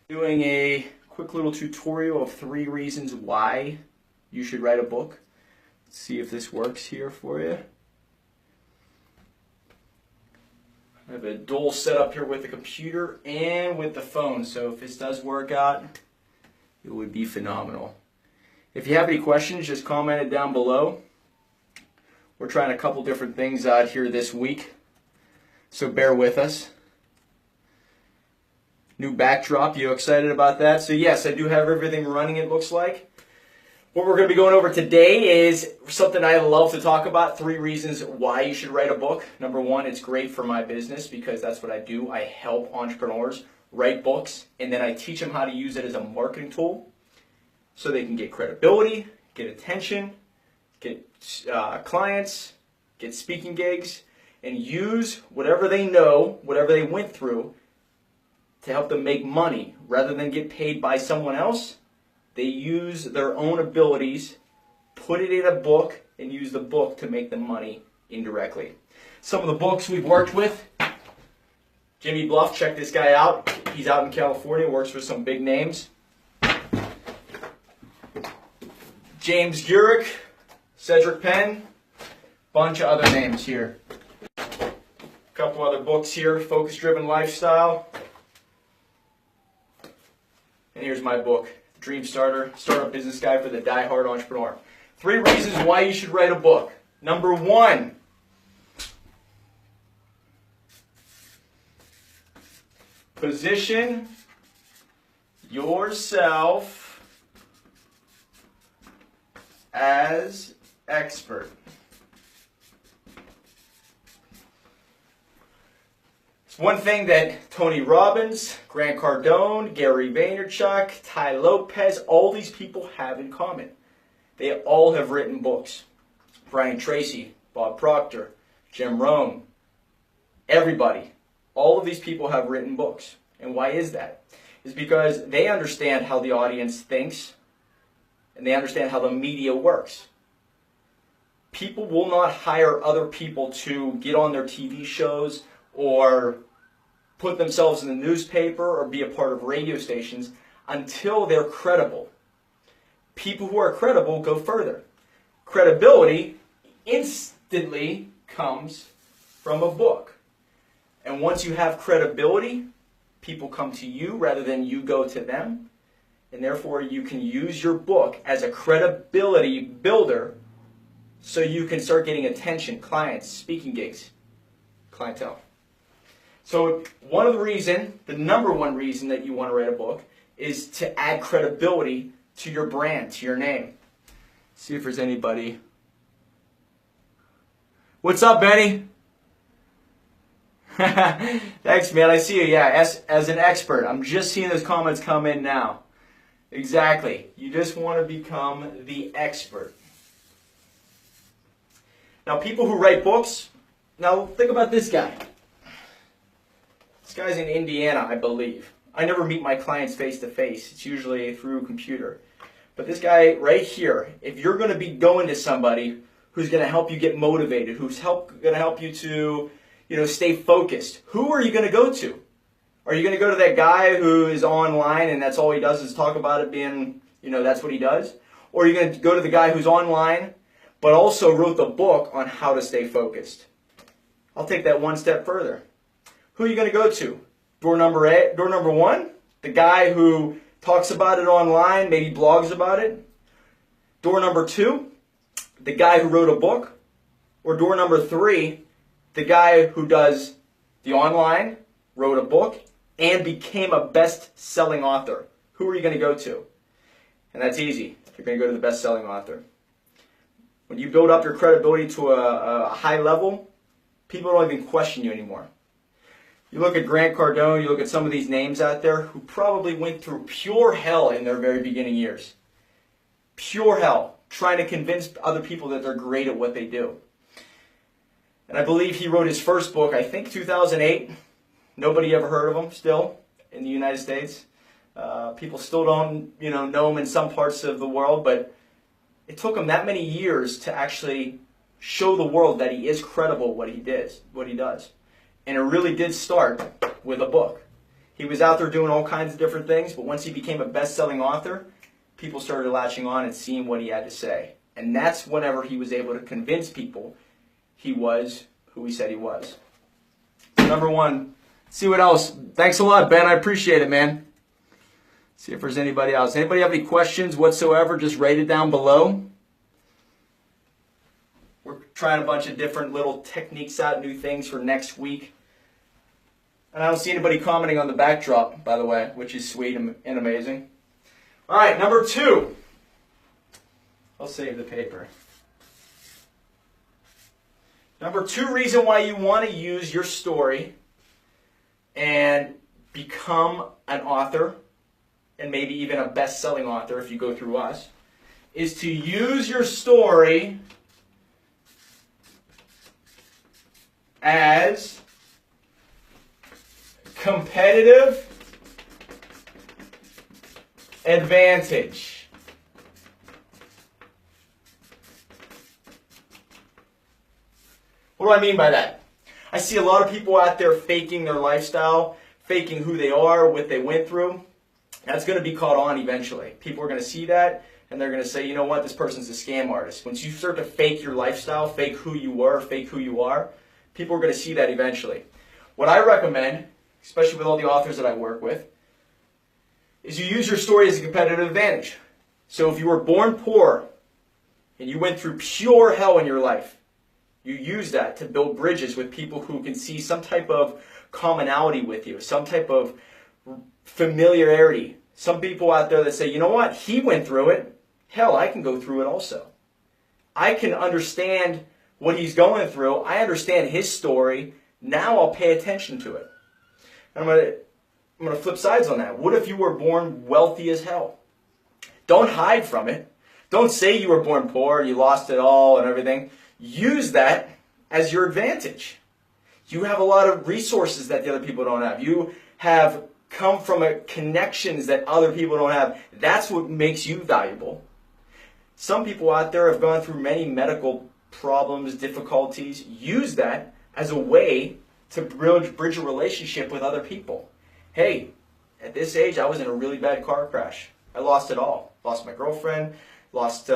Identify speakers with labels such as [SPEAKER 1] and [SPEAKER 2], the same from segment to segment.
[SPEAKER 1] Doing a quick little tutorial of 3 reasons why you should write a book. Let's see if this works here for you. I have a dual setup here with the computer and with the phone, so if this does work out, it would be phenomenal. If you have any questions, just comment it down below. We're trying a couple different things out here this week, so bear with us. New backdrop, you excited about that? So yes, I do have everything running, it looks like. What we're going to be going over today is something I love to talk about, 3 reasons why you should write a book. Number 1, it's great for my business because that's what I do. I help entrepreneurs write books, and then I teach them how to use it as a marketing tool so they can get credibility, get attention, get clients, get speaking gigs, and use whatever they know, whatever they went through, to help them make money. Rather than get paid by someone else, they use their own abilities, put it in a book, and use the book to make them money indirectly. Some of the books we've worked with, Jimmy Bluff, check this guy out. He's out in California, works for some big names. James Gurick, Cedric Penn, bunch of other names here. A couple other books here, Focus Driven Lifestyle. And here's my book, DreamStarter, Startup Business Guide for the Die-Hard Entrepreneur. 3 reasons why you should write a book. Number 1, position yourself as expert. One thing that Tony Robbins, Grant Cardone, Gary Vaynerchuk, Ty Lopez, all these people have in common. They all have written books. Brian Tracy, Bob Proctor, Jim Rohn, everybody. All of these people have written books. And why is that? It's because they understand how the audience thinks and they understand how the media works. People will not hire other people to get on their TV shows or put themselves in the newspaper or be a part of radio stations until they're credible. People who are credible go further. Credibility instantly comes from a book. And once you have credibility, people come to you rather than you go to them. And therefore you can use your book as a credibility builder so you can start getting attention, clients, speaking gigs, clientele. So the number one reason that you want to write a book is to add credibility to your brand, to your name. See if there's anybody. What's up, Benny? Thanks, man. I see you. Yeah, as an expert. I'm just seeing those comments come in now. Exactly. You just want to become the expert. Now, people who write books, now think about this guy. This guy's in Indiana, I believe. I never meet my clients face to face. It's usually through a computer. But this guy right here, if you're going to be going to somebody who's going to help you get motivated, who's going to help you to, stay focused, who are you going to go to? Are you going to go to that guy who is online and that's all he does is talk about it being, that's what he does? Or are you going to go to the guy who's online but also wrote the book on how to stay focused? I'll take that one step further. Who are you going to go to? Door number 1, the guy who talks about it online, maybe blogs about it. Door number 2, the guy who wrote a book. Or door number 3, the guy who does the online, wrote a book, and became a best-selling author. Who are you going to go to? And that's easy. You're going to go to the best-selling author. When you build up your credibility to a high level, people don't even question you anymore. You look at Grant Cardone, you look at some of these names out there who probably went through pure hell in their very beginning years. Pure hell, trying to convince other people that they're great at what they do. And I believe he wrote his first book, I think 2008. Nobody ever heard of him still in the United States. People still don't know him in some parts of the world, but it took him that many years to actually show the world that he is credible what he does. And it really did start with a book. He was out there doing all kinds of different things, but once he became a best-selling author, people started latching on and seeing what he had to say. And that's whenever he was able to convince people he was who he said he was. Number one, see what else. Thanks a lot, Ben. I appreciate it, man. See if there's anybody else. Anybody have any questions whatsoever? Just write it down below. We're trying a bunch of different little techniques out, new things for next week. And I don't see anybody commenting on the backdrop, by the way, which is sweet and amazing. All right, number two. I'll save the paper. Number two reason why you want to use your story and become an author, and maybe even a best-selling author if you go through us, is to use your story as competitive advantage. What do I mean by that? I see a lot of people out there faking their lifestyle, faking who they are, what they went through. That's going to be caught on eventually. People are going to see that, and they're going to say, you know what, this person's a scam artist. Once you start to fake your lifestyle, fake who you were, fake who you are, people are going to see that eventually. What I recommend, especially with all the authors that I work with, is you use your story as a competitive advantage. So if you were born poor and you went through pure hell in your life, you use that to build bridges with people who can see some type of commonality with you, some type of familiarity. Some people out there that say, you know what, he went through it. Hell, I can go through it also. I can understand what he's going through. I understand his story. Now I'll pay attention to it. And I'm going to flip sides on that. What if you were born wealthy as hell? Don't hide from it. Don't say you were born poor, you lost it all and everything. Use that as your advantage. You have a lot of resources that the other people don't have. You have come from connections that other people don't have. That's what makes you valuable. Some people out there have gone through many medical problems, difficulties. Use that as a way to bridge a relationship with other people. Hey, at this age, I was in a really bad car crash. I lost it all. Lost my girlfriend, lost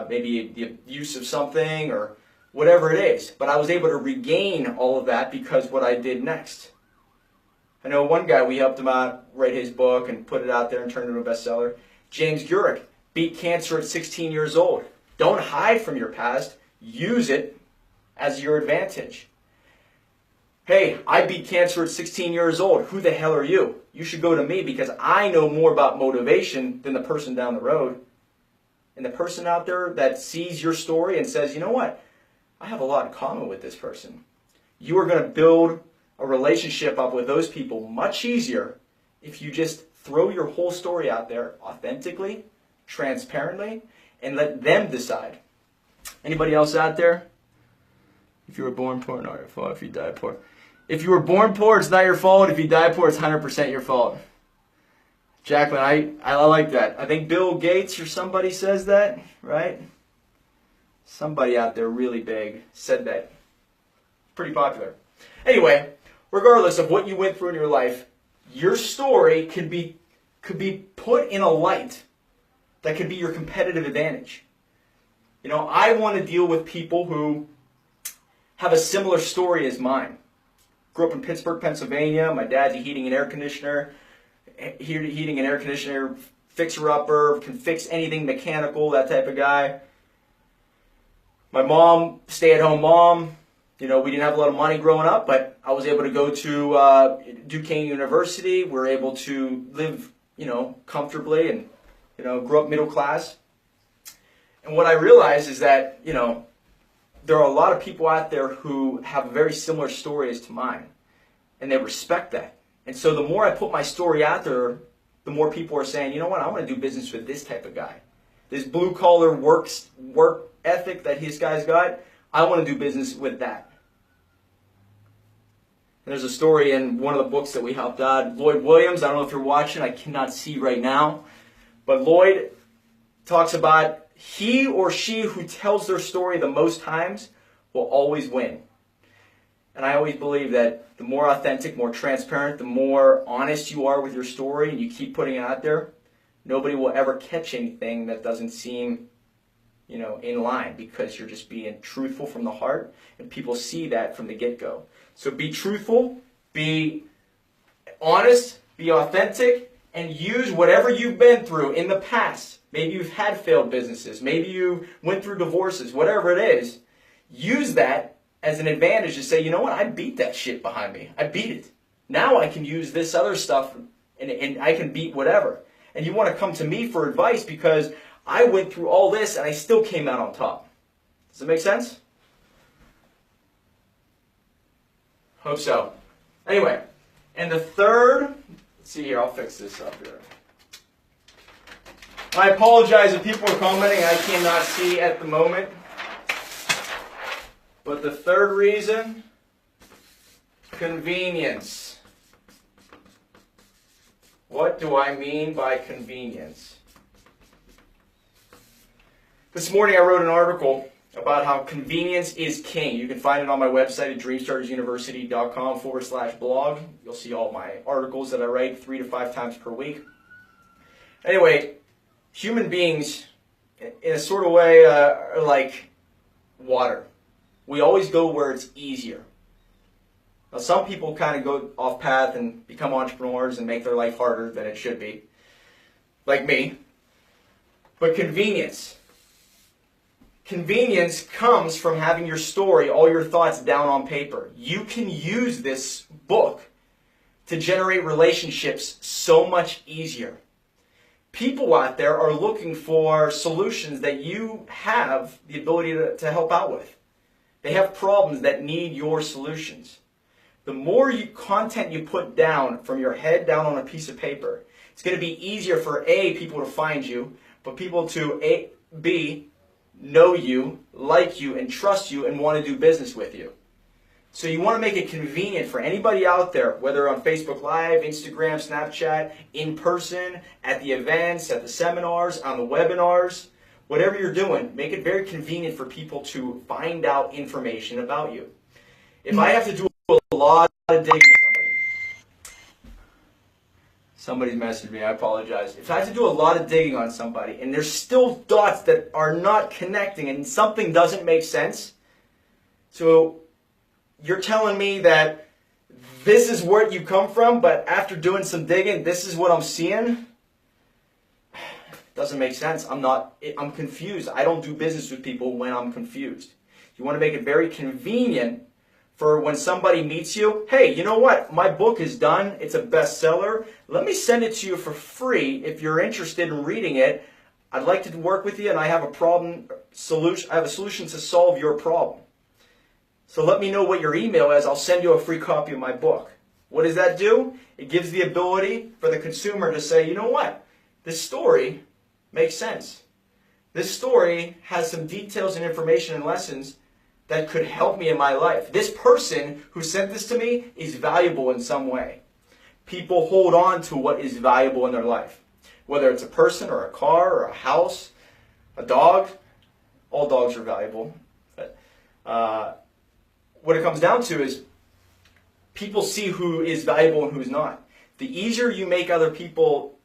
[SPEAKER 1] maybe the use of something or whatever it is. But I was able to regain all of that because what I did next. I know one guy, we helped him out, write his book and put it out there and turn it into a bestseller. James Gurrick beat cancer at 16 years old. Don't hide from your past. Use it as your advantage. Hey, I beat cancer at 16 years old. Who the hell are you? You should go to me because I know more about motivation than the person down the road. And the person out there that sees your story and says, you know what? I have a lot in common with this person. You are going to build a relationship up with those people much easier if you just throw your whole story out there authentically, transparently, and let them decide. Anybody else out there? If you were born poor, not your fault. If you die poor. If you were born poor, it's not your fault. If you die poor, it's 100% your fault. Jacqueline, I like that. I think Bill Gates or somebody says that, right? Somebody out there really big said that. Pretty popular. Anyway, regardless of what you went through in your life, your story could be put in a light that could be your competitive advantage. You know, I want to deal with people who have a similar story as mine. Grew up in Pittsburgh, Pennsylvania. My dad's a heating and air conditioner fixer-upper, can fix anything mechanical, that type of guy. My mom, stay-at-home mom. You know, we didn't have a lot of money growing up, but I was able to go to Duquesne University. We were able to live, you know, comfortably and, you know, grew up middle class. And what I realized is that, you know, there are a lot of people out there who have very similar stories to mine, and they respect that. And so the more I put my story out there, the more people are saying, you know what, I want to do business with this type of guy. This blue-collar work ethic that this guy's got, I want to do business with that. And there's a story in one of the books that we helped out. Lloyd Williams, I don't know if you're watching, I cannot see right now. But Lloyd talks about he or she who tells their story the most times will always win. And I always believe that the more authentic, more transparent, the more honest you are with your story and you keep putting it out there, nobody will ever catch anything that doesn't seem, in line, because you're just being truthful from the heart, and people see that from the get-go. So be truthful, be honest, be authentic, and use whatever you've been through in the past. Maybe you've had failed businesses, maybe you went through divorces, whatever it is. Use that as an advantage to say, you know what, I beat that shit behind me. I beat it. Now I can use this other stuff and I can beat whatever. And you want to come to me for advice because I went through all this and I still came out on top. Does that make sense? Hope so. Anyway, and the third, let's see here, I'll fix this up here. I apologize if people are commenting, I cannot see at the moment. But the third reason, convenience. What do I mean by convenience? This morning I wrote an article about how convenience is king. You can find it on my website at dreamstartersuniversity.com/blog. You'll see all my articles that I write 3 to 5 times per week. Anyway, human beings, in a sort of way, are like water. We always go where it's easier. Now, some people kind of go off path and become entrepreneurs and make their life harder than it should be, like me. But convenience comes from having your story, all your thoughts down on paper. You can use this book to generate relationships so much easier. People out there are looking for solutions that you have the ability to help out with. They have problems that need your solutions. The more content you put down from your head down on a piece of paper, it's going to be easier for A, people to find you, but people to B, know you, like you, and trust you, and want to do business with you. So you want to make it convenient for anybody out there, whether on Facebook Live, Instagram, Snapchat, in person, at the events, at the seminars, on the webinars, whatever you're doing, make it very convenient for people to find out information about you. If I have to do a lot of digging, somebody's messaged me, I apologize. If I have to do a lot of digging on somebody and there's still dots that are not connecting and something doesn't make sense, so you're telling me that this is where you come from, but after doing some digging, this is what I'm seeing? Doesn't make sense. I'm confused. I don't do business with people when I'm confused. You want to make it very convenient for when somebody meets you. Hey, you know what? My book is done. It's a bestseller. Let me send it to you for free if you're interested in reading it. I'd like to work with you, and I have a solution to solve your problem. So let me know what your email is. I'll send you a free copy of my book. What does that do? It gives the ability for the consumer to say, you know what? This story makes sense. This story has some details and information and lessons that could help me in my life. This person who sent this to me is valuable in some way. People hold on to what is valuable in their life. Whether it's a person or a car or a house, a dog. All dogs are valuable. But, what it comes down to is people see who is valuable and who's not. The easier you make other people,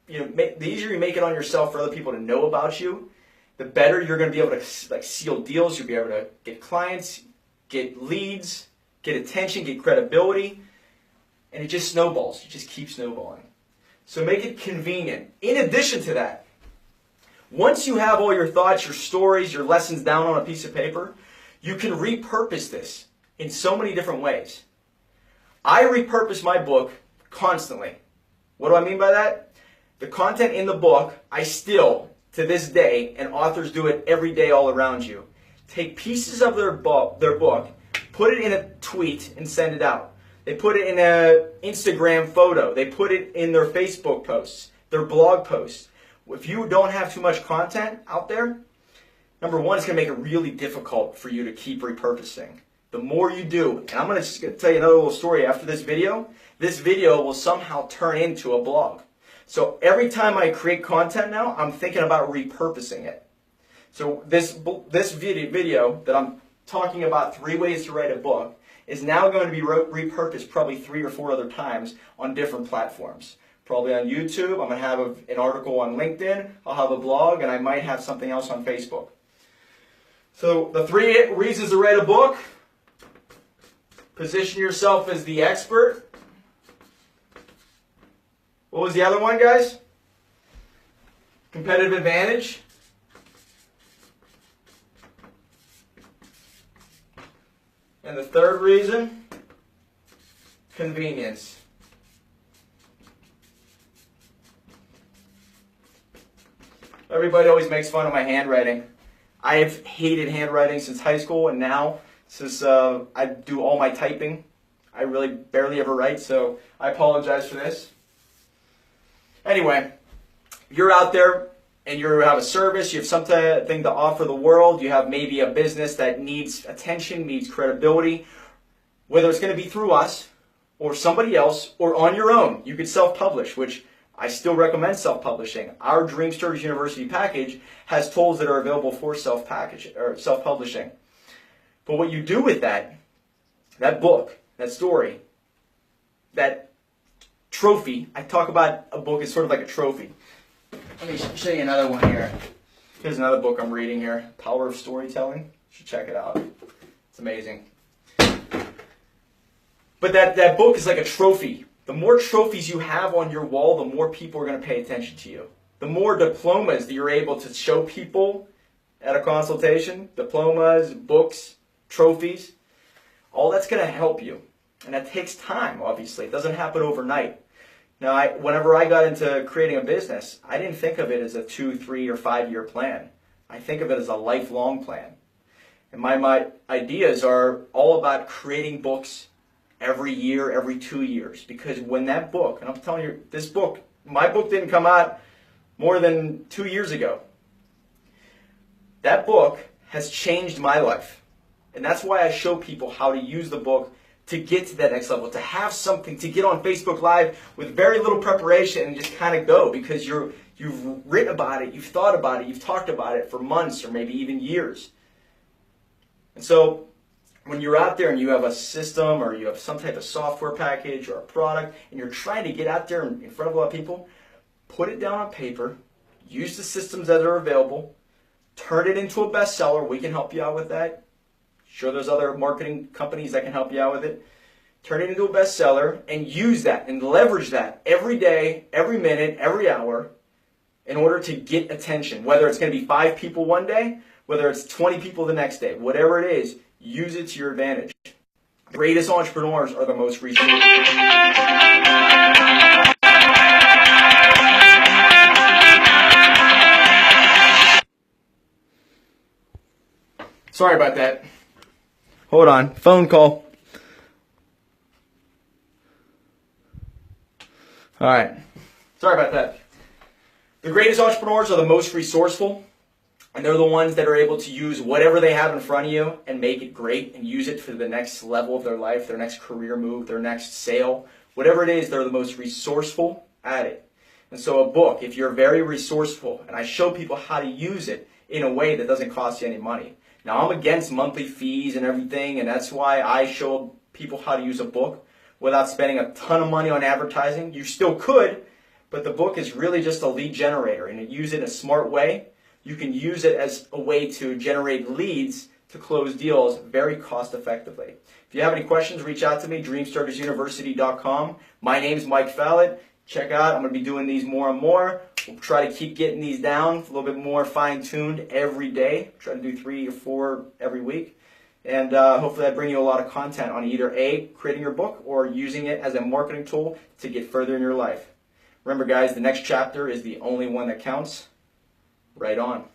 [SPEAKER 1] the easier you make it on yourself for other people to know about you, the better you're going to be able to seal deals. You'll be able to get clients, get leads, get attention, get credibility, and it just snowballs. You just keep snowballing. So make it convenient. In addition to that, once you have all your thoughts, your stories, your lessons down on a piece of paper, you can repurpose this in so many different ways. I repurpose my book constantly. What do I mean by that? The content in the book, I still, to this day, and authors do it every day all around you, take pieces of their book, put it in a tweet and send it out. They put it in an Instagram photo. They put it in their Facebook posts, their blog posts. If you don't have too much content out there, number one, it's going to make it really difficult for you to keep repurposing. The more you do, and I'm going to tell you another little story after this video will somehow turn into a blog. So every time I create content now, I'm thinking about repurposing it. So this video that I'm talking about 3 ways to write a book is now going to be repurposed probably 3 or 4 other times on different platforms. Probably on YouTube, I'm going to have an article on LinkedIn, I'll have a blog, and I might have something else on Facebook. So the 3 reasons to write a book: position yourself as the expert. What was the other one, guys? Competitive advantage. And the 3rd reason, convenience. Everybody always makes fun of my handwriting. I've hated handwriting since high school, and now, since I do all my typing, I really barely ever write, so I apologize for this. Anyway, you're out there and you have a service, you have something to offer the world, you have maybe a business that needs attention, needs credibility, whether it's going to be through us or somebody else or on your own. You could self-publish, which I still recommend self-publishing. Our DreamStarters University package has tools that are available for self-publishing. But what you do with that book, that story, that trophy, I talk about a book as sort of like a trophy. Let me show you another one here. Here's another book I'm reading here, Power of Storytelling. You should check it out. It's amazing. But that book is like a trophy. The more trophies you have on your wall, the more people are going to pay attention to you. The more diplomas that you're able to show people at a consultation, diplomas, books, trophies, all that's going to help you. And that takes time, obviously. It doesn't happen overnight. Now, whenever I got into creating a business, I didn't think of it as a 2, 3, or 5-year plan. I think of it as a lifelong plan. And my ideas are all about creating books every year, every 2 years. Because when that book, and I'm telling you, my book didn't come out more than 2 years ago. That book has changed my life. And that's why I show people how to use the book to get to that next level, to have something, to get on Facebook Live with very little preparation and just kind of go, because you've written about it, you've thought about it, you've talked about it for months or maybe even years. And so when you're out there and you have a system or you have some type of software package or a product and you're trying to get out there in front of a lot of people, put it down on paper, use the systems that are available, turn it into a bestseller. We can help you out with that. Sure, there's other marketing companies that can help you out with it. Turn it into a bestseller and use that and leverage that every day, every minute, every hour in order to get attention. Whether it's going to be 5 people one day, whether it's 20 people the next day, whatever it is, use it to your advantage. The greatest entrepreneurs are the most resourceful. Sorry about that. Hold on, phone call. All right, sorry about that. The greatest entrepreneurs are the most resourceful, and they're the ones that are able to use whatever they have in front of you and make it great and use it for the next level of their life, their next career move, their next sale. Whatever it is, they're the most resourceful at it. And so a book, if you're very resourceful, and I show people how to use it in a way that doesn't cost you any money. Now, I'm against monthly fees and everything, and that's why I show people how to use a book without spending a ton of money on advertising. You still could, but the book is really just a lead generator, and you use it in a smart way. You can use it as a way to generate leads to close deals very cost effectively. If you have any questions, reach out to me, DreamStartersUniversity.com. My name's Mike Fallat. Check out, I'm going to be doing these more and more. We'll try to keep getting these down a little bit more fine-tuned every day. Try to do 3 or 4 every week. And hopefully I bring you a lot of content on either A, creating your book, or using it as a marketing tool to get further in your life. Remember guys, the next chapter is the only one that counts. Right on.